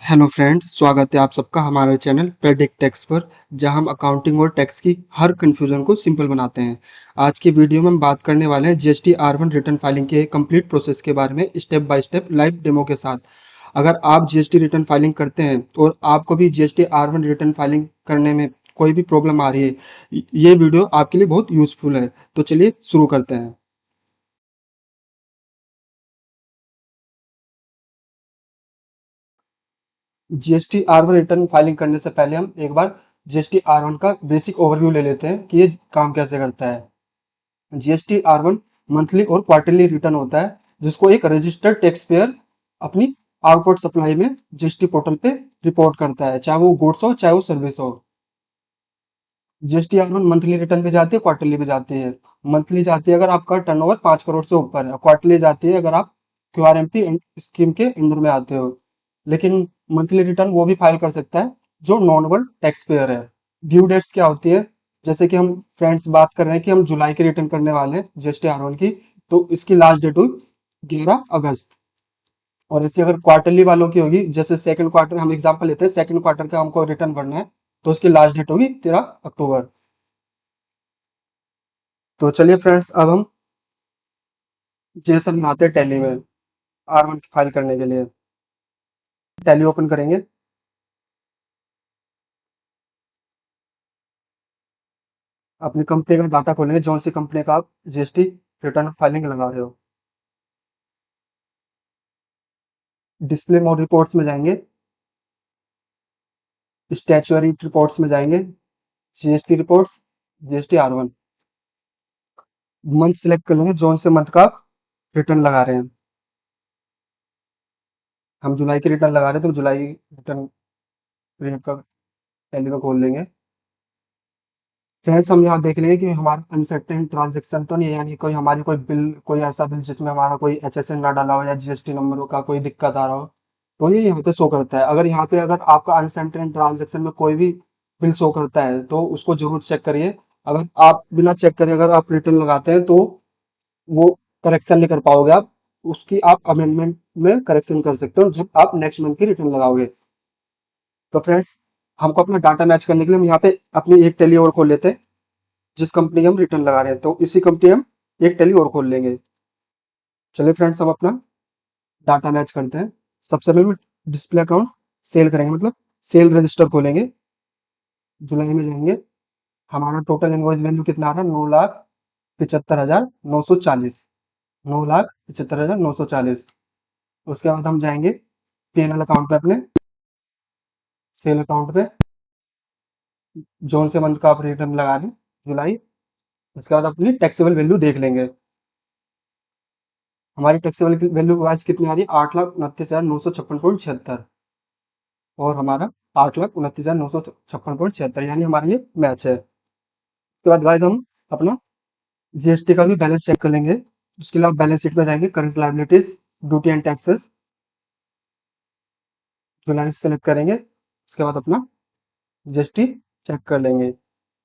Hello friend, स्वागत है आप सबका हमारे चैनल प्रेडिक्ट टैक्स पर, जहां हम अकाउंटिंग और टैक्स की हर कंफ्यूजन को सिंपल बनाते हैं। आज की वीडियो में हम बात करने वाले हैं जीएसटी R1 रिटर्न फाइलिंग के कंप्लीट प्रोसेस के बारे में, step by step live demo के साथ। अगर आप जीएसटी रिटर्न फाइलिंग करते हैं और आपको भी जीएसटी R1 रिटर्न फाइलिंग करने में कोई भी प्रॉब्लम आ रही है, ये वीडियो आपके लिए बहुत यूजफुल है। तो चलिए शुरू करते हैं। जीएसटी R1 रिटर्न फाइलिंग करने से पहले हम एक बार जीएसटी R1 का बेसिक ओवरव्यू ले लेते हैं कि ये काम कैसे करता है। जीएसटी R1 मंथली और क्वार्टरली रिटर्न होता है, जिसको एक रजिस्टर्ड टैक्स पेयर अपनी आउटपुट सप्लाई में जीएसटी पोर्टल पे रिपोर्ट करता है, चाहे वो गुड्स हो चाहे वो सर्विस हो। जीएसटी R1 मंथली रिटर्न भी जाती है, क्वार्टरली भी जाती है। मंथली जाती है अगर आपका टर्नओवर 5 करोड़ से ऊपर है, क्वार्टरली जाती है अगर आप क्यूआरएमपी स्कीम के अंडर में आते हो। लेकिन मंथली रिटर्न वो भी फाइल कर सकता है जो नॉर्मल टैक्स पेयर है। ड्यू डेट्स क्या होती है? जैसे कि हम फ्रेंड्स बात कर रहे हैं कि हम जुलाई की रिटर्न करने वाले हैं जीएसटी R1 की, तो इसकी लास्ट डेट हुई 11 अगस्त। और ऐसे अगर क्वार्टरली वालों की होगी, जैसे सेकंड क्वार्टर हम एग्जांपल लेते हैं, सेकंड क्वार्टर का हमको रिटर्न भरना है, तो उसकी लास्ट डेट होगी 13 अक्टूबर। तो चलिए फ्रेंड्स, अब हम जेसन बनाते हैं टैली में R1 की फाइल करने के लिए। टैली ओपन करेंगे। अपनी कंपनी का डाटा खोलेंगे, जौन सी कंपनी का आप जीएसटी रिटर्न फाइलिंग लगा रहे हो। डिस्प्ले मोड रिपोर्ट्स में जाएंगे, स्टैच्यूअरी रिपोर्ट्स में जाएंगे, GST reports, GST R1। Month select कर लेंगे, जौन से मंथ का आप रिटर्न लगा रहे हैं। हम जुलाई की रिटर्न लगा रहे हैं तो जुलाई रिटर्न प्रिंट का टैली में खोल लेंगे। फ्रेंड्स, हम यहाँ देख लेंगे कि हमारा अनसर्टेन ट्रांजेक्शन तो नहीं है, यानी कोई हमारी कोई बिल, कोई ऐसा बिल जिसमें हमारा कोई एचएसएन ना डाला हो या जीएसटी नंबर का कोई दिक्कत आ रहा हो, तो ये यहाँ पे शो करता है। अगर यहाँ पे अगर आपका अनसर्टेन ट्रांजेक्शन में कोई भी बिल शो करता है तो उसको जरूर चेक करिए। अगर आप बिना चेक करे अगर आप रिटर्न लगाते हैं तो वो करेक्शन नहीं कर पाओगे आप। उसकी आप अमेंडमेंट में करेक्शन कर सकते हो जब आप नेक्स्ट मंथ की रिटर्न लगाओगे। तो फ्रेंड्स, हमको अपना डाटा मैच करने के लिए हम यहाँ पे अपनी एक टैली और खोल लेते हैं, जिस कंपनी का हम रिटर्न लगा रहे हैं, तो इसी कंपनी हम एक टैली और खोल लेंगे। चलिए फ्रेंड्स, हम अपना डाटा मैच करते हैं। सबसे पहले डिस्प्ले अकाउंट सेल करेंगे, मतलब सेल रजिस्टर खोलेंगे। जुलाई में जाएंगे, हमारा टोटल इनवॉइस वैल्यू कितना आ रहा है? 9,75,940। 9,75,940। उसके बाद हम जाएंगे पीएनएल अकाउंट पे, अपने सेल अकाउंट पे, जोन से मंथ का आप रिटर्न लगा रहे हैं, जुलाई। उसके बाद अपनी टैक्सेबल वैल्यू देख लेंगे। हमारी टैक्सेबल वैल्यू आज कितनी आ रही है? 8,29,956.76। और हमारा 8,29,956.76, यानी हमारा ये मैच है। उसके बाद गाइस हम अपना जीएसटी का भी बैलेंस चेक कर लेंगे। उसके लिए आप बैलेंस शीट में जाएंगे, current liabilities, duty and taxes, July select करेंगे। उसके बाद अपना जीएसटी चेक कर लेंगे।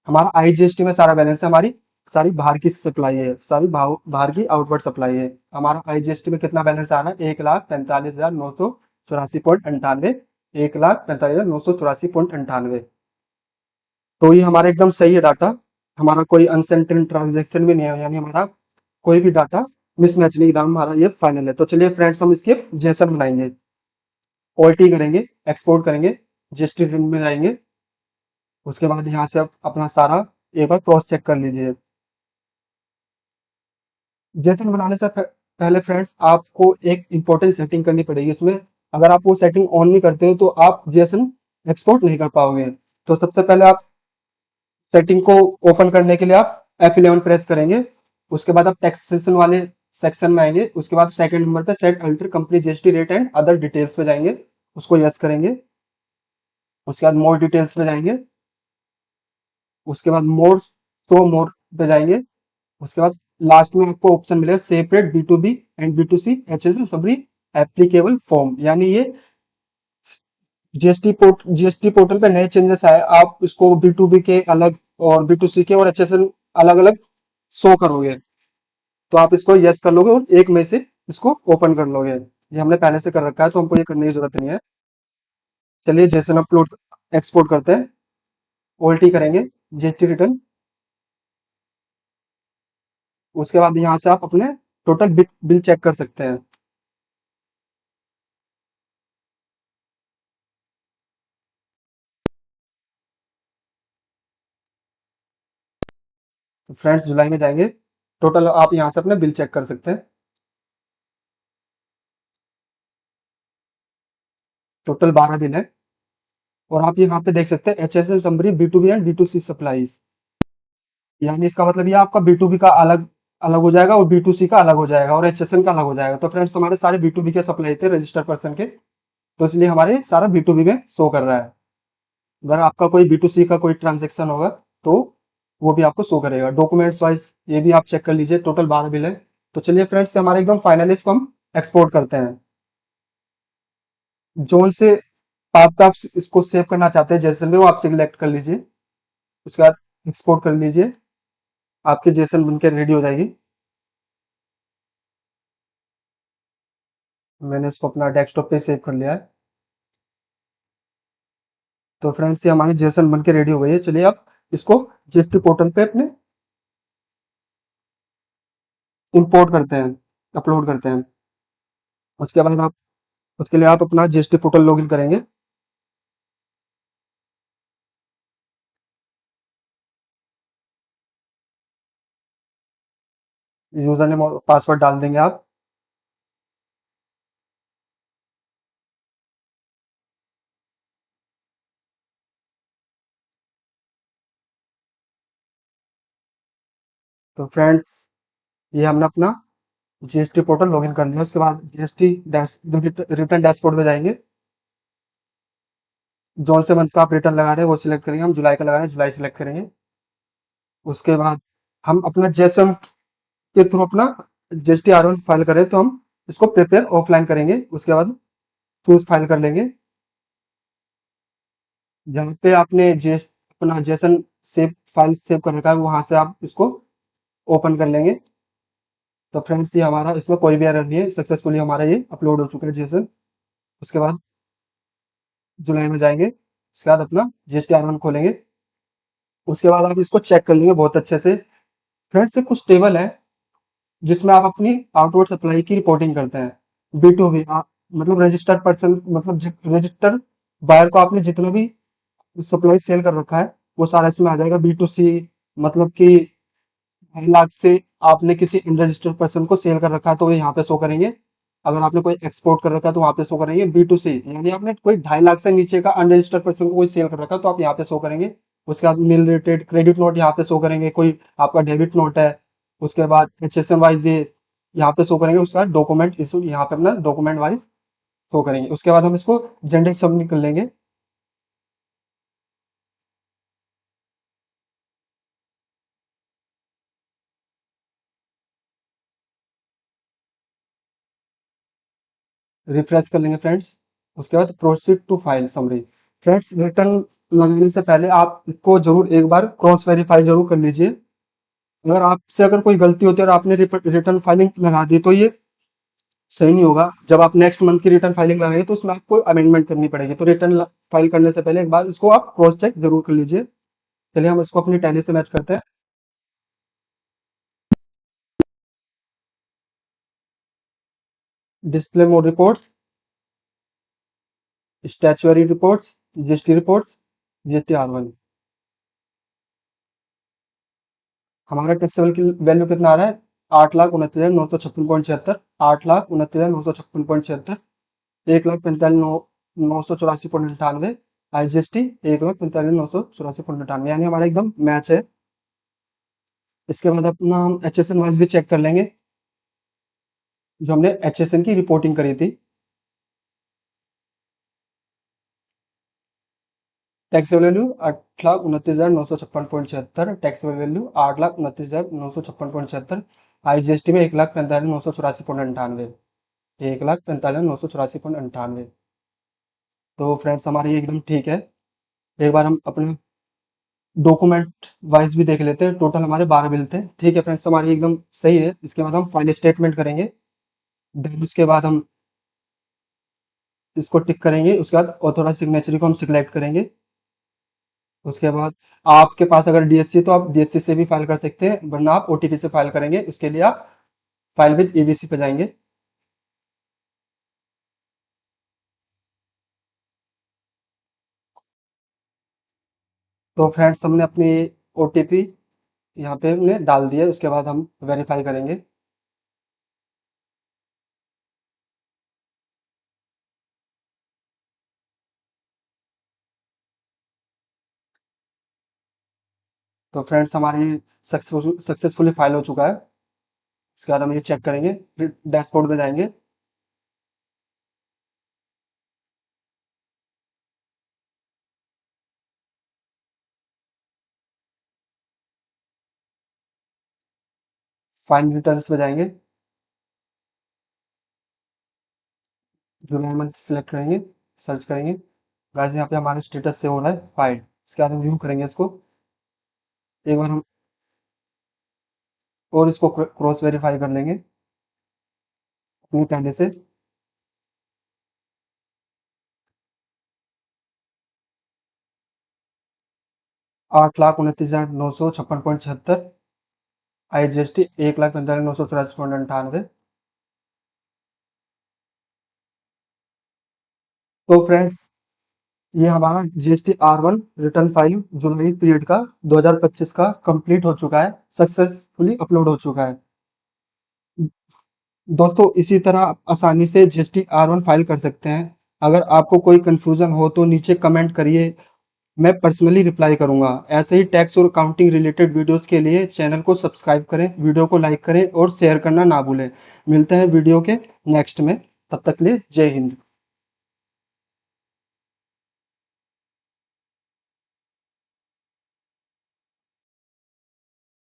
हमारा आईजीएसटी में सारा बैलेंस है, हमारी सारी बाहर की सप्लाई है, सारी बाहर की आउटवर्ड सप्लाई है। हमारा आईजीएसटी में कितना बैलेंस आ रहा है? 1,45,984.98। 1,45,984.98। तो ये हमारा एकदम सही है डाटा। हमारा कोई अनसेंटेड ट्रांजेक्शन भी नहीं है, यानी हमारा कोई भी डाटा मिसमैच नहीं, एकदम हमारा ये फाइनल है। तो चलिए फ्रेंड्स, हम इसके जेसन बनाएंगे, ओल्टी करेंगे, एक्सपोर्ट करेंगे, जीएसटी में जाएंगे। उसके बाद यहाँ से आप अपना सारा एक बार क्रॉस चेक कर लीजिए। जेसन बनाने से पहले फ्रेंड्स, आपको एक इंपॉर्टेंट सेटिंग करनी पड़ेगी इसमें। अगर आप वो सेटिंग ऑन नहीं करते हो तो आप जेसन एक्सपोर्ट नहीं कर पाओगे। तो सबसे पहले आप सेटिंग को ओपन करने के लिए आप F11 प्रेस करेंगे। उसके बाद आप टैक्सेशन वाले सेक्शन में आएंगे। उसके बाद सेकंड नंबर पे set alter company GST rate and other details पे जाएंगे, उसको यस करेंगे। उसके बाद मोर डिटेल्स पे जाएंगे। उसके बाद मोर शो मोर पे जाएंगे। उसके बाद लास्ट में आपको ऑप्शन मिलेगा separate B two B and B two C H S सभी एप्लीकेबल फॉर्म, यानी ये जीएसटी पोर्टल पे नए चेंजेस आए, आप इसको बी टू बी के अलग और बी टू सी के और एचएसएन अलग अलग शो करोगे। तो आप इसको यस कर लोगे और एक में से इसको ओपन कर लोगे। ये हमने पहले से कर रखा है तो हमको ये करने की जरूरत नहीं है। चलिए जेसन अपलोड एक्सपोर्ट करते हैं, ओल्टी करेंगे, जीएसटी रिटर्न। उसके बाद यहाँ से आप अपने टोटल बिल चेक कर सकते हैं। तो फ्रेंड्स जुलाई में जाएंगे, टोटल आप यहाँ से अपने बिल चेक कर सकते हैं। टोटल 12 बिल है। और आप यहाँ पे देख सकते हैं HSN summary B2B and B2C supplies. यानी इसका मतलब ये आपका B2B का अलग अलग हो जाएगा और B2C का अलग हो जाएगा और HSN का अलग हो जाएगा। तो फ्रेंड्स तुम्हारे सारे B2B के सप्लाई थे रजिस्टर्ड पर्सन के, तो इसलिए हमारे सारा B2B में शो कर रहा है। अगर आपका कोई B2C का कोई ट्रांजेक्शन होगा तो वो भी आपको शो करेगा। डॉक्यूमेंट्स वाइज ये भी आप चेक कर लीजिए, टोटल 12 बिल है। तो चलिए फ्रेंड्स हमारे एकदम फाइनली इसको हम एक्सपोर्ट करते हैं। जोन से आप इसको सेव करना चाहते हैं जैसे भी वो आप सिलेक्ट कर लीजिए। उसके बाद एक्सपोर्ट कर लीजिए, आपकी जेसन बनकर रेडी हो जाएगी। मैंने इसको अपना डेस्कटॉप पे सेव कर लिया है। तो फ्रेंड्स ये हमारी जेसन बन के रेडी हो गई है। चलिए आप इसको जीएसटी पोर्टल पे अपने इंपोर्ट करते हैं, अपलोड करते हैं। उसके बाद आप उसके लिए आप अपना जीएसटी पोर्टल लॉगिन करेंगे। यूजर नेम और पासवर्ड डाल देंगे आप। तो फ्रेंड्स ये हमने अपना जीएसटी पोर्टल लॉगिन कर लिया। उसके बाद जीएसटी रिटर्न डैशबोर्ड में जाएंगे। जौन से मंथ का आप रिटर्न लगा रहे हैं वो सिलेक्ट करेंगे। हम जुलाई का लगा रहे हैं, जुलाई सिलेक्ट करेंगे। उसके बाद हम अपना जेसन के थ्रू अपना जीएसटी R1 फाइल करें तो हम इसको प्रिपेयर ऑफलाइन करेंगे। उसके बाद चूज फाइल कर लेंगे। जहाँ पे आपने जेस अपना जेसन सेव फाइल सेव कर रखा है वहां से आप इसको ओपन कर लेंगे। तो फ्रेंड्स ये हमारा इसमें कोई भी एरर नहीं है, सक्सेसफुली हमारा ये अपलोड हो चुका है जेसन। उसके बाद जुलाई में जाएंगे। उसके बाद अपना जीएसटी R1 खोलेंगे। उसके बाद आप इसको चेक कर लेंगे बहुत अच्छे से। फ्रेंड्स ये कुछ टेबल है जिसमें आप अपनी आउटवर्ड सप्लाई की रिपोर्टिंग करते हैं। B2B आप मतलब रजिस्टर्ड पर्सन मतलब रजिस्टर्ड बायर को आपने जितना भी सप्लाई सेल कर रखा है वो सारा इसमें आ जाएगा। B2C मतलब कि 2.5 लाख से आपने किसी अनरजिस्टर्ड पर्सन को सेल कर रखा है तो वो यहाँ पे शो करेंगे। अगर आपने कोई एक्सपोर्ट कर रखा है तो वहाँ पे शो करेंगे। B2C यानी आपने कोई 2.5 लाख से नीचे का अनरजिस्टर्ड पर्सन को कोई सेल कर रखा है तो आप यहाँ पे शो करेंगे। उसके बाद नील रिलेटेड क्रेडिट नोट यहाँ पे शो करेंगे, कोई आपका डेबिट नोट है। उसके बाद HSN वाइज ये यहाँ पे शो करेंगे। उसके बाद डॉक्यूमेंट इशू यहाँ पे अपना डॉक्यूमेंट वाइज शो करेंगे। उसके बाद हम इसको जनरेट सबमिट कर लेंगे। रिफ्रेश कर लेंगे फ्रेंड्स। उसके बाद proceed to file summary. Friends return लगाने से पहले आपको जरूर एक बार क्रॉस वेरीफाई जरूर कर लीजिए। अगर आपसे अगर कोई गलती होती है और आपने रिटर्न फाइलिंग लगा दी तो ये सही नहीं होगा। जब आप नेक्स्ट मंथ की रिटर्न फाइलिंग लगाएंगे तो उसमें आपको अमेंडमेंट करनी पड़ेगी। तो रिटर्न फाइल करने से पहले एक बार इसको आप क्रॉस चेक जरूर कर लीजिए। चलिए हम इसको अपनी टैली से मैच करते हैं। Display mode reports, statutory reports, GST reports, GST R1। हमारा टैक्सेबल की वैल्यू कितना आ रहा है? 8,29,956.76, 8,29,956.76, 1,45,984.98। IGST 1,45,984.98, यानी हमारा एकदम मैच है। इसके बाद अपना हम HSN वाइज भी चेक कर लेंगे जो हमने HSN की रिपोर्टिंग करी थी। Taxable value 8,29,956.76, taxable value 8,29,956.76। IGST में 1,45,984.98, 1,45,984.98। तो फ्रेंड्स हमारे ये एकदम ठीक है। एक बार हम अपने डॉक्यूमेंट वाइज भी देख लेते हैं। टोटल हमारे 12 बिल थे। ठीक है फ्रेंड्स हमारी एकदम सही है। इसके बाद हम फाइल स्टेटमेंट करेंगे। देन उसके बाद हम इसको टिक करेंगे, उसके बाद ऑथोराइज सिग्नेचरी को हम सिलेक्ट करेंगे। उसके बाद आपके पास अगर डीएससी है तो आप डीएससी से भी फाइल कर सकते हैं, वरना आप ओटीपी से फाइल करेंगे। उसके लिए आप फाइल विद ईवीसी पे जाएंगे। तो फ्रेंड्स हमने अपनी ओटीपी यहाँ पे हमने डाल दिया है। उसके बाद हम वेरीफाई करेंगे। तो फ्रेंड्स हमारी सक्सेसफुली फाइल हो चुका है। उसके बाद हम ये चेक करेंगे, फिर डैशबोर्ड में जाएंगे। फाइल डिटेल्स में जाएंगे, जुलाई मंथ सेलेक्ट करेंगे, सर्च करेंगे। गाइस यहाँ पे हमारा स्टेटस से हो रहा है फाइल। इसके बाद हम व्यू करेंगे इसको एक बार हम, और इसको क्रॉस वेरीफाई कर लेंगे अपनी टैली से। 8,29,956.76। IGST 1,45,984.98। तो फ्रेंड्स ये हमारा जीएसटी R1 रिटर्न फाइल जुलाई पीरियड का 2025 का कंप्लीट हो चुका है, सक्सेसफुली अपलोड हो चुका है। दोस्तों इसी तरह आसानी से जीएसटी R1 फाइल कर सकते हैं। अगर आपको कोई कंफ्यूजन हो तो नीचे कमेंट करिए, मैं पर्सनली रिप्लाई करूंगा। ऐसे ही टैक्स और अकाउंटिंग रिलेटेड वीडियोस के लिए चैनल को सब्सक्राइब करें, वीडियो को लाइक करें और शेयर करना ना भूलें। मिलते हैं वीडियो के नेक्स्ट में, तब तक के लिए जय हिंद।